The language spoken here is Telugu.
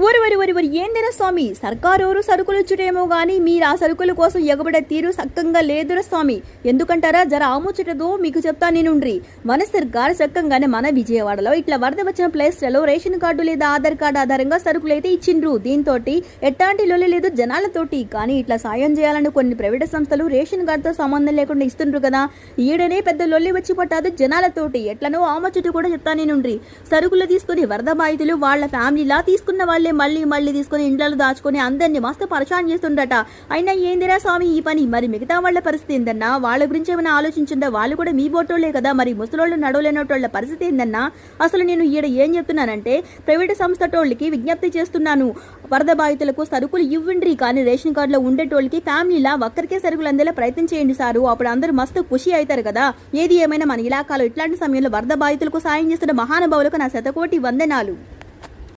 ఒరి ఏందిరా స్వామి, సర్కారోరు సరుకులు ఇచ్చుటేమో గాని మీరు ఆ సరుకుల కోసం ఎగబడే తీరు సక్కంగా లేదురా స్వామి. ఎందుకంటారా, జర ఆముచ్చటదో మీకు చెప్తా నేనుండ్రి. మన సర్కారు సక్కంగానే మన విజయవాడలో ఇట్లా వరద వచ్చిన ప్లేస్లలో రేషన్ కార్డు లేదా ఆధార్ కార్డు ఆధారంగా సరుకులు అయితే ఇచ్చిండ్రు. దీంతో ఎట్లాంటి లొల్లి లేదు జనాలతోటి. కానీ ఇట్లా సాయం చేయాలని కొన్ని ప్రైవేట్ సంస్థలు రేషన్ కార్డుతో సంబంధం లేకుండా ఇస్తుండ్రు కదా. ఈడనే పెద్ద లొల్లి వచ్చి పట్టాదు జనాలతోటి. ఎట్లనో ఆముచ్చట కూడా చెప్తా నేనుండ్రి. సరుకులు తీసుకుని వరద బాధితులు వాళ్ళ ఫ్యామిలీలా తీసుకున్న వాళ్ళే మళ్ళీ తీసుకుని ఇండ్లలో దాచుకొని అందరినీ మస్తు పరిశాన్ చేస్తుండట. అయినా ఏందిరా స్వామి ఈ పని? మరి మిగతా వాళ్ళ పరిస్థితి ఏందన్నా? వాళ్ళ గురించి ఏమైనా ఆలోచించిందా? వాళ్ళు కూడా మీ బోటోళ్లే కదా. మరి ముసలోళ్ళు నడవలేనోళ్ళ పరిస్థితి ఏందన్నా? అసలు నేను ఈడ ఏం చెప్తున్నానంటే, ప్రైవేట్ సంస్థటోళ్ళకి విజ్ఞప్తి చేస్తున్నాను, వరద బాధితులకు సరుకులు ఇవ్వండి. కానీ రేషన్ కార్డులో ఉండేటోళ్ళకి ఫ్యామిలీలా ఒక్కరికే సరుకులు అందేలా ప్రయత్నం చేయండి సారు. అప్పుడు అందరూ మస్తు ఖుషి అవుతారు కదా. ఏది ఏమైనా మన ఇలాకాలో ఇట్లాంటి సమయంలో వరద బాధితులకు సాయం చేస్తున్న మహానుభావులకు నా శతకోటి వందనాలు.